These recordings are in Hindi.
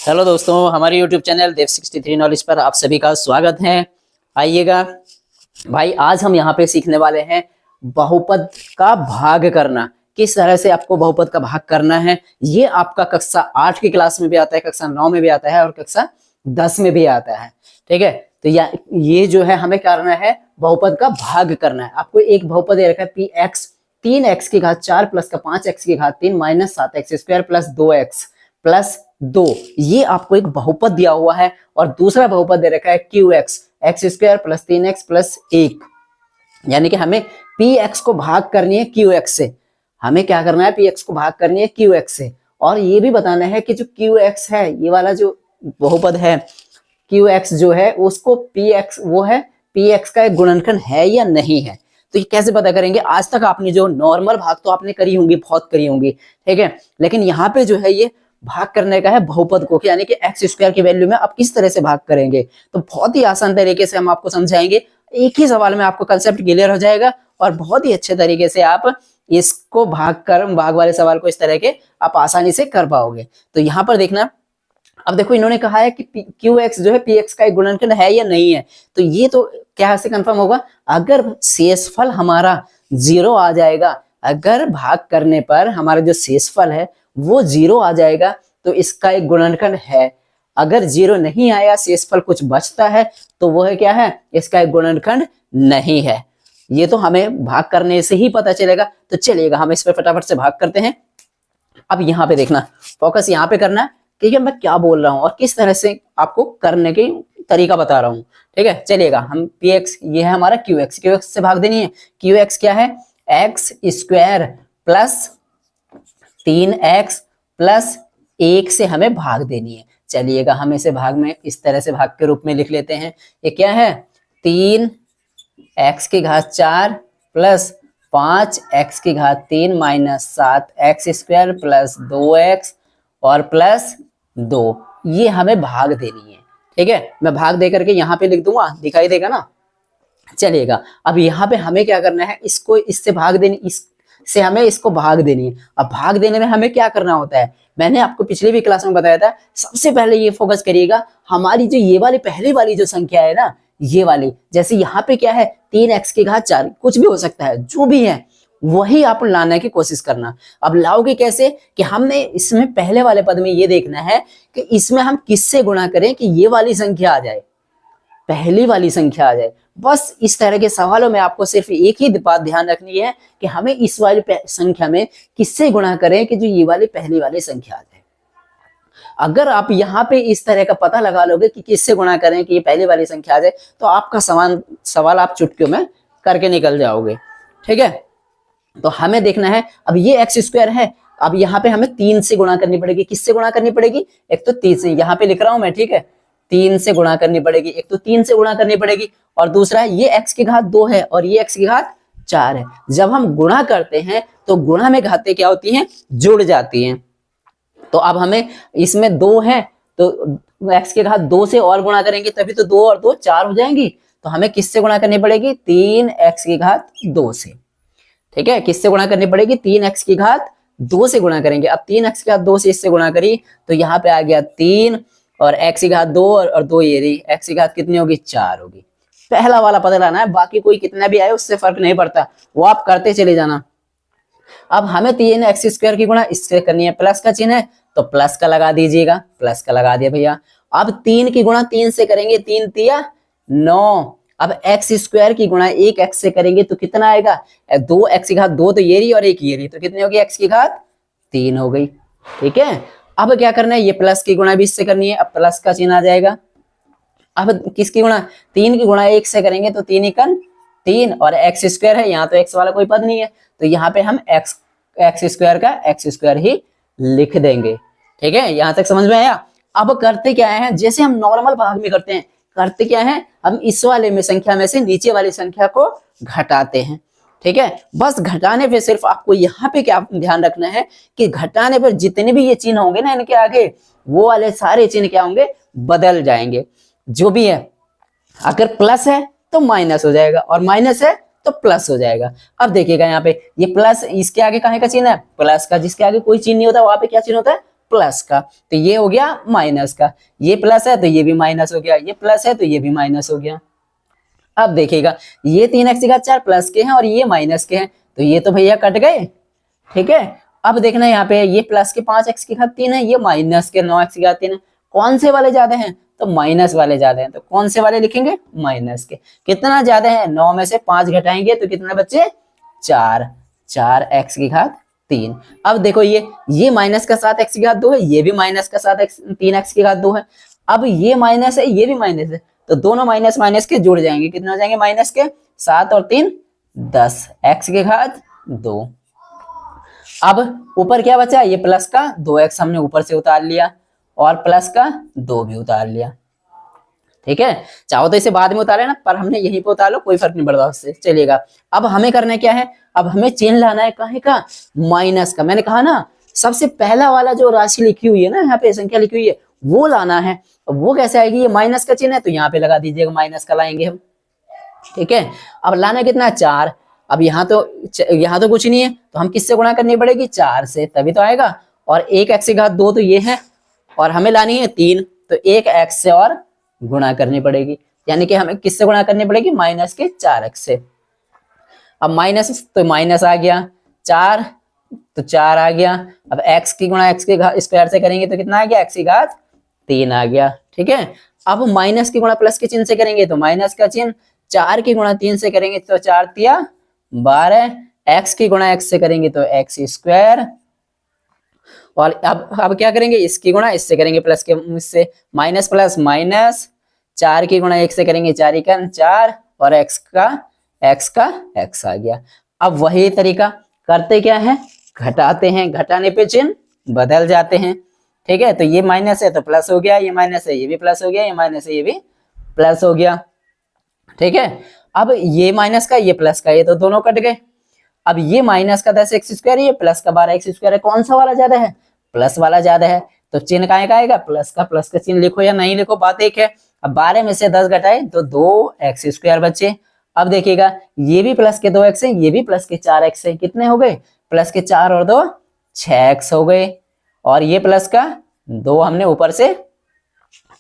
हेलो दोस्तों, हमारे YouTube चैनल देव63 नॉलेज पर आप सभी का स्वागत है। आइएगा भाई, आज हम यहाँ पे सीखने वाले हैं बहुपद का भाग करना। किस तरह से आपको बहुपद का भाग करना है, ये आपका कक्षा 8 की क्लास में भी आता है, कक्षा 9 में भी आता है और कक्षा 10 में भी आता है। ठीक है, तो ये जो है हमें करना है बहुपद का भाग करना है। आपको एक बहुपद दे रखा है पी एक्स, 3x की घात 4 प्लस का 5x की घात 3 minus 7x square plus 2x plus 2, ये आपको एक बहुपद दिया हुआ है। और दूसरा बहुपद दे रखा है Q x, x square plus 3x plus 1, यानी कि हमें पी एक्स को भाग करनी है क्यू एक्स से। हमें क्या करना है, पी एक्स को भाग करनी है क्यू एक्स से। और ये भी बताना है कि जो क्यू एक्स है, ये वाला जो बहुपद है क्यू एक्स जो है, उसको पी एक्स वो है पी एक्स का एक गुणनखंड है या नहीं है। तो ये कैसे पता करेंगे? आज तक आपने जो नॉर्मल भाग तो आपने करी होंगी, बहुत करी होंगी, ठीक है, लेकिन यहाँ पे जो है ये भाग करने का है बहुपद को, यानी कि एक्स स्क्वायर की वैल्यू में आप किस तरह से भाग करेंगे। तो बहुत ही आसान तरीके से हम आपको समझाएंगे, एक ही सवाल में आपको कंसेप्ट क्लियर हो जाएगा और बहुत ही अच्छे तरीके से आप इसको भाग वाले सवाल को इस तरह के आप आसानी से कर पाओगे। तो यहाँ पर देखना, अब देखो इन्होंने कहा है कि क्यू एक्स जो है पी एक्स का एक गुणनखंड है या नहीं है। तो ये तो क्या से कंफर्म होगा, अगर शेषफल हमारा 0 आ जाएगा, अगर भाग करने पर हमारा जो शेषफल है वो 0 आ जाएगा तो इसका एक गुणनखंड है। अगर 0 नहीं आया, शेषफल कुछ बचता है, तो वो है क्या है, इसका एक गुणनखंड नहीं है। ये तो हमें भाग करने से ही पता चलेगा। तो चलिएगा हम इस पर फटाफट से भाग करते हैं। अब यहाँ पे देखना, फोकस यहाँ पे करना कि मैं क्या बोल रहा हूँ और किस तरह से आपको करने की तरीका बता रहा हूँ। ठीक है, चलिएगा हम पी एक्स, ये है हमारा क्यू एक्स, क्यू एक्स से भाग देनी है। क्यू एक्स क्या है, x square plus 3x plus 1 से हमें भाग देनी है। चलिएगा हम इसे भाग में इस तरह से भाग के रूप में लिख लेते हैं। ये क्या है, 3x की घात 4 प्लस 5x की घात 3 minus 7x square plus 2x और प्लस 2, ये हमें भाग देनी है। ठीक है, मैं भाग दे करके यहाँ पे लिख दूंगा, दिखाई देगा ना। चलिएगा अब यहाँ पे हमें क्या करना है, इसको इससे भाग देनी, इससे हमें इसको भाग देनी है। अब भाग देने में हमें क्या करना होता है, मैंने आपको पिछली भी क्लास में बताया था। सबसे पहले ये फोकस करिएगा, हमारी जो ये वाली पहली वाली जो संख्या है ना, ये वाली, जैसे यहाँ पे क्या है 3x की घात 4, कुछ भी हो सकता है, जो भी है वही आप लाने की कोशिश करना। अब लाओगे कैसे, कि हमने इसमें पहले वाले पद में ये देखना है कि इसमें हम किससे गुणा करें कि ये वाली संख्या आ जाए, पहली वाली संख्या आ जाए। बस इस तरह के सवालों में आपको सिर्फ एक ही बात ध्यान रखनी है कि हमें इस वाली संख्या में किससे गुणा करें कि जो ये वाली पहली वाली संख्या आ जाए। अगर आप यहाँ पे इस तरह का पता लगा लोगे कि किससे गुणा करें कि ये पहली वाली संख्या आ जाए, तो आपका सवाल आप चुटकियों में करके निकल जाओगे। ठीक है, तो हमें देखना है, अब ये एक्स स्क्वायर है, अब यहाँ पे हमें 3 से गुणा करनी पड़ेगी। किससे गुणा करनी पड़ेगी, एक तो 3 से, यहाँ पे लिख रहा हूं मैं, ठीक है, 3 से गुणा करनी पड़ेगी, एक तो 3 से गुणा करनी पड़ेगी, और दूसरा ये x की घात 2 है और ये x की घात 4 है। जब हम गुणा करते हैं तो गुणा में घातें क्या होती हैं, जुड़ जाती हैं। तो अब हमें इसमें 2 है तो x की घात 2 से और गुणा करेंगे तभी तो 2 और 2 4 हो जाएंगी। तो हमें किससे गुणा करनी पड़ेगी, 3x की घात 2 से। ठीक है, किससे गुणा करनी पड़ेगी, 3x की घात 2 से गुणा करेंगे। अब 3x की घात 2 से इससे गुणा करी तो यहाँ पे आ गया 3 और x की घात 2 और 2 ये रही, x की घात कितनी होगी, 4 होगी। पहला वाला पता लाना है, बाकी कोई कितना भी आए उससे फर्क नहीं पड़ता, वो आप करते चले जाना। अब हमें 3x स्क्वायर की गुणा इससे करनी है, प्लस का चिन्ह है तो प्लस का लगा दीजिएगा, प्लस का लगा दिया भैया। अब 3 की गुणा 3 से करेंगे, 3 तिया 9। अब x स्क्वायर की गुणा 1x से करेंगे तो कितना आएगा, 2x की घात 2 तो ये रही और 1 ये रही, तो कितनी होगी, x की घात 3 हो गई। ठीक है, अब क्या करना है, ये प्लस की गुणा भी इससे करनी है, अब प्लस का चिन्ह आ जाएगा। अब किसकी गुणा, 3 की गुणा 1 से करेंगे तो 3 एकन 3 और x स्क्वायर है, यहाँ तो x वाला कोई पद नहीं है, तो यहाँ पे हम x स्क्वायर का x स्क्वायर ही लिख देंगे। ठीक है, यहाँ तक समझ में आया। अब करते क्या है, जैसे हम नॉर्मल भाग में करते हैं, करते क्या है, हम इस वाले में संख्या में से नीचे वाली संख्या को घटाते हैं। ठीक है, बस घटाने पे सिर्फ आपको यहाँ पे क्या ध्यान रखना है कि घटाने पर जितने भी ये चिन्ह होंगे ना इनके आगे, वो वाले सारे चिन्ह क्या होंगे, बदल जाएंगे। जो भी है, अगर प्लस है तो माइनस हो जाएगा और माइनस है तो प्लस हो जाएगा। अब देखिएगा यहाँ पे ये प्लस, इसके आगे कहाँ का चिन्ह है, प्लस का, जिसके आगे कोई चिन्ह नहीं होता वहां पे क्या चिन्ह होता है, प्लस का, तो ये हो गया माइनस का, ये प्लस है तो ये भी माइनस हो गया, ये प्लस है तो ये भी माइनस हो गया। अब देखिएगा ये 3x की घात 4 प्लस के हैं और ये माइनस के हैं, तो ये तो भैया कट गए। ठीक है, अब देखना यहाँ पे ये प्लस के 5x की घात 3 है, ये माइनस के 9x की घात 3 है, कौन से वाले ज्यादा हैं, तो माइनस वाले ज्यादा हैं, तो कौन से वाले लिखेंगे, माइनस के। कितना ज्यादा है, 9 में से 5 घटाएंगे तो कितना बच्चे, 4, 4x की घात 3। अब देखो ये माइनस का 7x की घात 2 है, ये भी माइनस का 3x की घात 2 है। अब ये माइनस है ये भी माइनस है, तो दोनों माइनस माइनस के जुड़ जाएंगे, कितने हो जाएंगे माइनस के, 7 और 3 10, x की घात 2। अब ऊपर क्या बचा, ये प्लस का 2x हमने ऊपर से उतार लिया और प्लस का 2 भी उतार लिया। ठीक है, चाहो तो इसे बाद में उतारे ना, पर हमने यहीं पे उतार लो, कोई फर्क नहीं पड़ता उससे, चलिएगा। अब हमें करना क्या है, अब हमें चिन्ह लाना है काहे का, माइनस का। मैंने कहा ना सबसे पहला वाला जो राशि लिखी हुई है ना, यहाँ पे संख्या लिखी हुई है, वो लाना है। वो कैसे आएगी, ये माइनस का चिन्ह है तो यहाँ पे लगा दीजिएगा, माइनस का लाएंगे हम। ठीक है, अब लाना कितना, 4। अब यहाँ तो कुछ नहीं है, तो हम किससे गुणा करनी पड़ेगी, 4 से, तभी तो आएगा। और 1x की घात 2 तो ये है, और हमें लानी है 3, तो 1x से और गुणा करनी पड़ेगी, यानी कि हमें किससे गुणा करनी पड़ेगी, माइनस के 4x से। अब माइनस तो माइनस आ गया, 4 तो 4 आ गया। अब x की गुणा x के स्क्वायर से करेंगे तो कितना आ गया, x की घात 3 आ गया। ठीक है, अब माइनस की गुणा प्लस के चिन्ह से करेंगे तो माइनस का चिन्ह, 4 की गुणा 3 से करेंगे तो 4 तिया 12, x की गुणा x से करेंगे तो x स्क्वायर, और अब क्या करेंगे, इसकी गुणा इससे करेंगे प्लस के इससे, माइनस प्लस माइनस, 4 की गुणा 1 से करेंगे 4 एकम 4, और x का x आ गया। अब वही तरीका करते क्या है, घटाते हैं, घटाने पे चिन्ह बदल जाते हैं। ठीक है, तो ये माइनस है तो प्लस हो गया, ये माइनस है ये भी प्लस हो गया, ये माइनस है ये भी प्लस हो गया। ठीक है, अब ये माइनस का ये प्लस का, ये तो दोनों कट गए। अब ये माइनस का 10x स्क्वायर, ये प्लस का 12x स्क्वायर है, कौन सा वाला ज्यादा है, प्लस वाला ज्यादा है, तो चिन्ह काहे का आएगा, प्लस का चिन्ह लिखो या नहीं लिखो बात एक है। अब 12 में से 10 घटाए तो 2x स्क्वायर बचे। अब देखिएगा ये भी प्लस के 2x है, ये भी प्लस के 4x है, कितने हो गए, प्लस के 4 और 2 6x हो गए, और ये प्लस का 2 हमने ऊपर से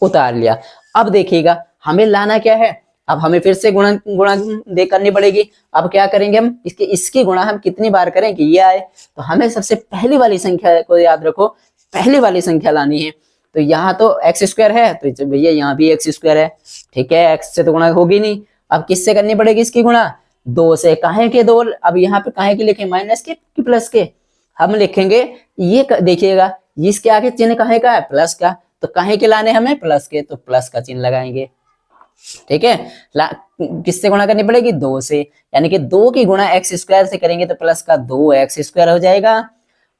उतार लिया। अब देखिएगा हमें लाना क्या है, अब हमें फिर से गुणा दे करनी पड़ेगी। अब क्या करेंगे हम, इसकी गुणा हम कितनी बार करें कि ये आए, तो हमें सबसे पहली वाली संख्या को याद रखो, पहली वाली संख्या लानी है। तो यहाँ तो x स्क्वायर है, तो भैया यहाँ भी x स्क्वायर है। ठीक है, x से तो गुणा होगी नहीं, अब किससे करनी पड़ेगी इसकी गुणा, 2 से। काहे के 2, अब यहाँ पे काहे के लिखे, माइनस के कि प्लस के, हम लिखेंगे ये देखिएगा इसके आगे चिन्ह काहे का है, प्लस का, तो काहे के लाने हमें, प्लस के, तो प्लस का चिन्ह लगाएंगे। ठीक है, किससे गुणा करनी पड़ेगी, 2 से, यानी कि 2 की गुणा x स्क्वायर से करेंगे तो प्लस का 2x स्क्वायर हो जाएगा।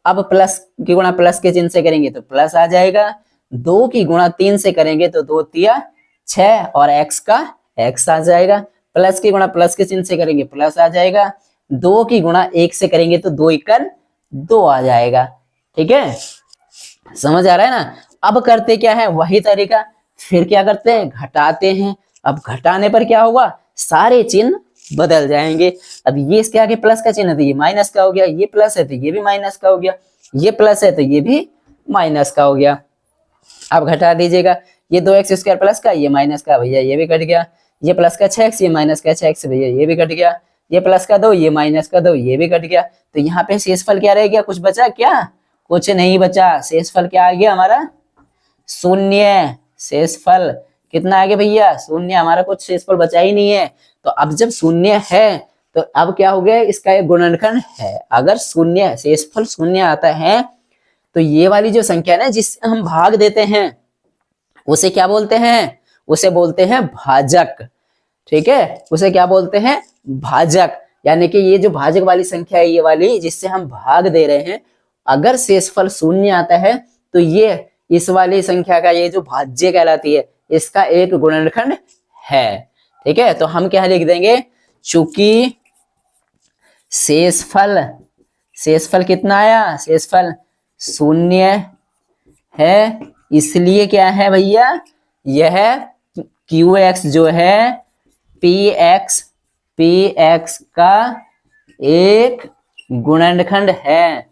अब प्लस की गुणा प्लस के चिन्ह से करेंगे तो प्लस आ जाएगा, 2 की गुणा 3 से करेंगे तो 2 तिया 6, और x का x आ जाएगा। प्लस की गुणा प्लस के चिन्ह से करेंगे प्लस आ जाएगा, 2 की गुणा 1 से करेंगे तो 2 एकन 2 आ जाएगा। ठीक है, समझ आ रहा है ना। अब करते क्या है, वही तरीका, फिर क्या करते हैं, घटाते हैं। अब घटाने पर क्या होगा, सारे चिन्ह बदल जाएंगे। अब ये इसके आगे प्लस का चिन्ह है तो ये माइनस का हो गया, ये प्लस है तो ये भी माइनस का हो गया, ये प्लस है तो ये भी माइनस का हो गया। अब घटा दीजिएगा, ये 2x स्क्वायर प्लस का, ये माइनस का, भैया ये भी कट गया। ये प्लस का 6x, ये माइनस का 6x, भैया ये भी कट गया। ये प्लस का 2, ये माइनस का 2, ये भी कट गया। तो यहाँ पे शेषफल क्या रह गया, कुछ बचा क्या, कुछ नहीं बचा। शेषफल क्या आ गया हमारा, शून्य। शेषफल कितना आ गया भैया, शून्य। हमारा कुछ शेषफल बचा ही नहीं है। तो अब जब शून्य है तो अब क्या हो गया, इसका एक गुणनखंड है। अगर शून्य, शेषफल शून्य आता है तो ये वाली जो संख्या है जिससे हम भाग देते हैं उसे क्या बोलते हैं, उसे बोलते हैं भाजक। ठीक है, उसे क्या बोलते हैं, भाजक। यानी कि ये जो भाजक वाली संख्या है, ये वाली जिससे हम भाग दे रहे हैं, अगर शेषफल शून्य आता है तो ये इस वाली संख्या का ये जो भाज्य कहलाती है, इसका एक गुणनखंड है। ठीक है, तो हम क्या लिख देंगे, चूंकि शेषफल कितना आया, शेषफल शून्य है, इसलिए क्या है भैया, यह QX जो है PX का एक गुणनखंड है।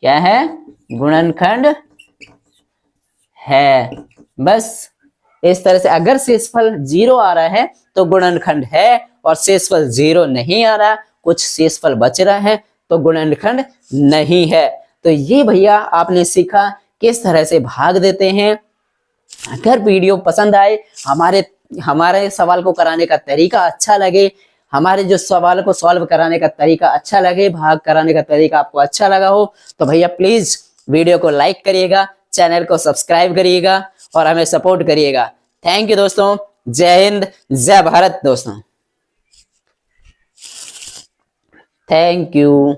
क्या है, गुणनखंड है। बस इस तरह से अगर शेषफल 0 आ रहा है तो गुणनखंड है, और शेषफल 0 नहीं आ रहा, कुछ शेषफल बच रहा है तो गुणनखंड नहीं है। तो ये भैया आपने सीखा किस तरह से भाग देते हैं। अगर वीडियो पसंद आए, हमारे सवाल को कराने का तरीका अच्छा लगे, हमारे जो सवाल को सॉल्व कराने का तरीका अच्छा लगे, भाग कराने का तरीका आपको अच्छा लगा हो, तो भैया प्लीज वीडियो को लाइक करिएगा, चैनल को सब्सक्राइब करिएगा और हमें सपोर्ट करिएगा। थैंक यू दोस्तों। जय हिंद, जय भारत दोस्तों। Thank you.